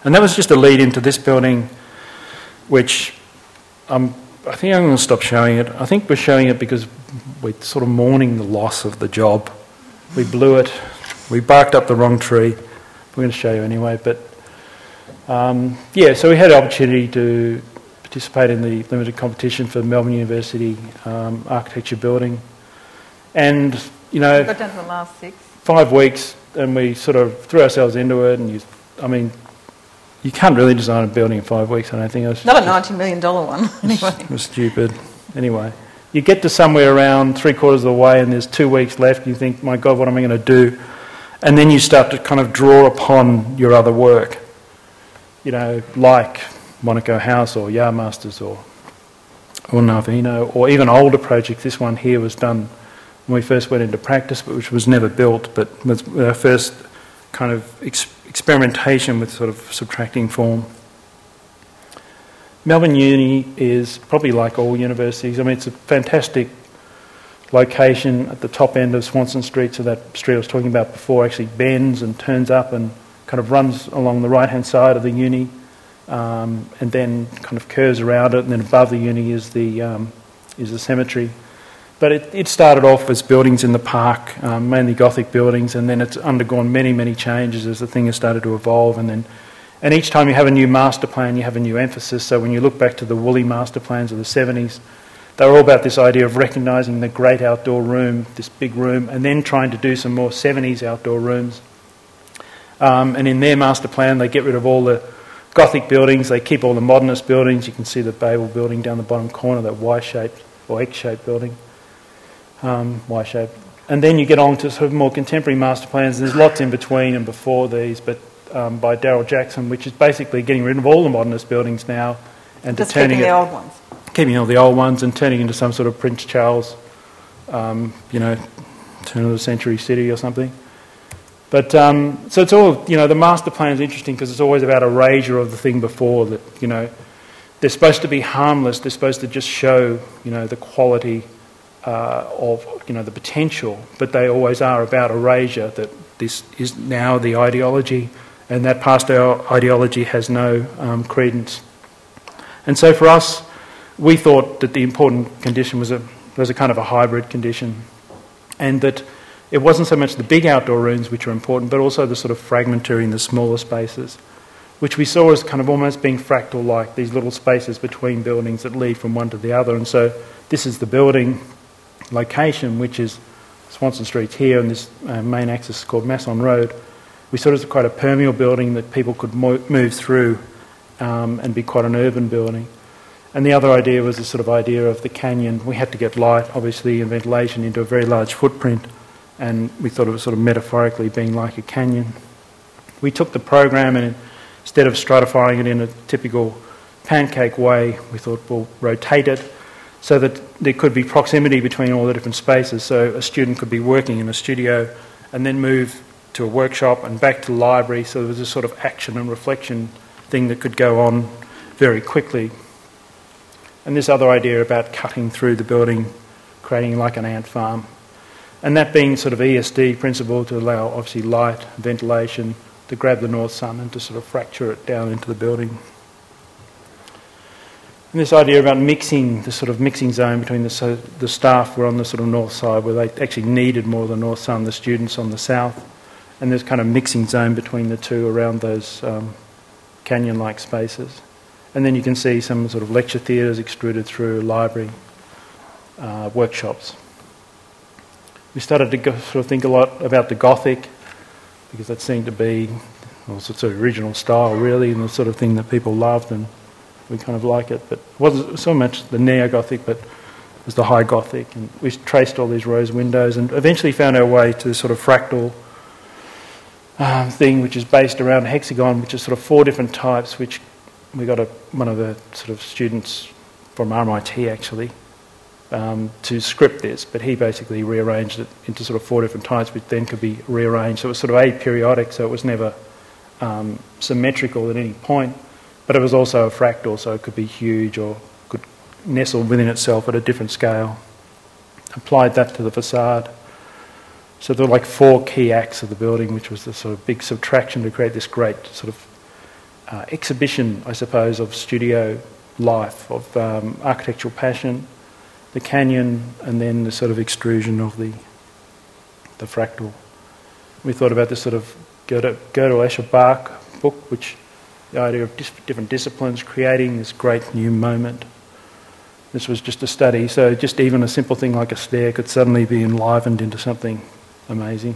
And that was just a lead into this building, which I think I'm going to stop showing it. I think we're showing it because we're sort of mourning the loss of the job. We blew it. We barked up the wrong tree. We're going to show you anyway. But yeah, so we had the opportunity to participate in the limited competition for Melbourne University architecture building. And, you know, got down to the last 6. 5 weeks, and we sort of threw ourselves into it. And you can't really design a building in 5 weeks, I don't think. Not a $90 million one, anyway. It was stupid. Anyway, you get to somewhere around 3/4 of the way and there's 2 weeks left, and you think, my God, what am I going to do? And then you start to kind of draw upon your other work, you know, like Monaco House or Yardmasters or Narvino, or even older projects. This one here was done when we first went into practice, which was never built, but was our first kind of experimentation with sort of subtracting form. Melbourne Uni is probably like all universities. I mean, it's a fantastic location at the top end of Swanston Street, so that street I was talking about before actually bends and turns up and kind of runs along the right-hand side of the uni, and then kind of curves around it, and then above the uni is the cemetery. But it started off as buildings in the park, mainly Gothic buildings, and then it's undergone many, many changes as the thing has started to evolve. And each time you have a new master plan, you have a new emphasis. So when you look back to the woolly master plans of the 70s, they were all about this idea of recognising the great outdoor room, this big room, and then trying to do some more 70s outdoor rooms. And in their master plan, they get rid of all the Gothic buildings, they keep all the modernist buildings. You can see the Babel building down the bottom corner, that Y-shaped or X-shaped building. Y-shape. And then you get on to sort of more contemporary master plans. There's lots in between and before these, but by Darrell Jackson, which is basically getting rid of all the modernist buildings now and just keeping the old ones. Keeping all the old ones and turning into some sort of Prince Charles, turn of the century city or something. But so it's all, the master plan is interesting because it's always about erasure of the thing before. That they're supposed to be harmless. They're supposed to just show the quality of the potential, but they always are about erasure, that this is now the ideology and that past ideology has no credence. And so for us, we thought that the important condition was a kind of a hybrid condition, and that it wasn't so much the big outdoor rooms which are important, but also the sort of fragmentary and the smaller spaces, which we saw as kind of almost being fractal-like, these little spaces between buildings that lead from one to the other. And so this is the building location, which is Swanston Street's here, and this main axis is called Masson Road. We saw it as quite a permeable building that people could move through and be quite an urban building. And the other idea was this sort of idea of the canyon. We had to get light, obviously, and ventilation into a very large footprint, and we thought it was sort of metaphorically being like a canyon. We took the program and instead of stratifying it in a typical pancake way, we thought we'll rotate it so that there could be proximity between all the different spaces. So a student could be working in a studio and then move to a workshop and back to the library. So there was a sort of action and reflection thing that could go on very quickly. And this other idea about cutting through the building, creating like an ant farm. And that being sort of ESD principle to allow obviously light, ventilation, to grab the north sun and to sort of fracture it down into the building. And this idea about mixing, the sort of mixing zone between the staff were on the sort of north side where they actually needed more of the north sun, the students on the south. And there's kind of mixing zone between the two around those canyon-like spaces. And then you can see some sort of lecture theatres extruded through, library, workshops. We started to sort of think a lot about the Gothic, because that seemed to be sort of original style really, and the sort of thing that people loved, and we kind of like it. But it wasn't so much the neo-Gothic, but it was the high Gothic. And we traced all these rose windows and eventually found our way to this sort of fractal thing, which is based around a hexagon, which is sort of 4 different types, which we got one of the sort of students from RMIT actually to script this, but he basically rearranged it into sort of 4 different types, which then could be rearranged. So it was sort of aperiodic, so it was never symmetrical at any point, but it was also a fractal, so it could be huge or could nestle within itself at a different scale. Applied that to the facade. So there were like 4 key acts of the building, which was the sort of big subtraction to create this great sort of exhibition, I suppose, of studio life, of architectural passion, the canyon, and then the sort of extrusion of the fractal. We thought about this sort of Gödel Escher Bach book, which the idea of different disciplines creating this great new moment. This was just a study, so just even a simple thing like a stair could suddenly be enlivened into something amazing.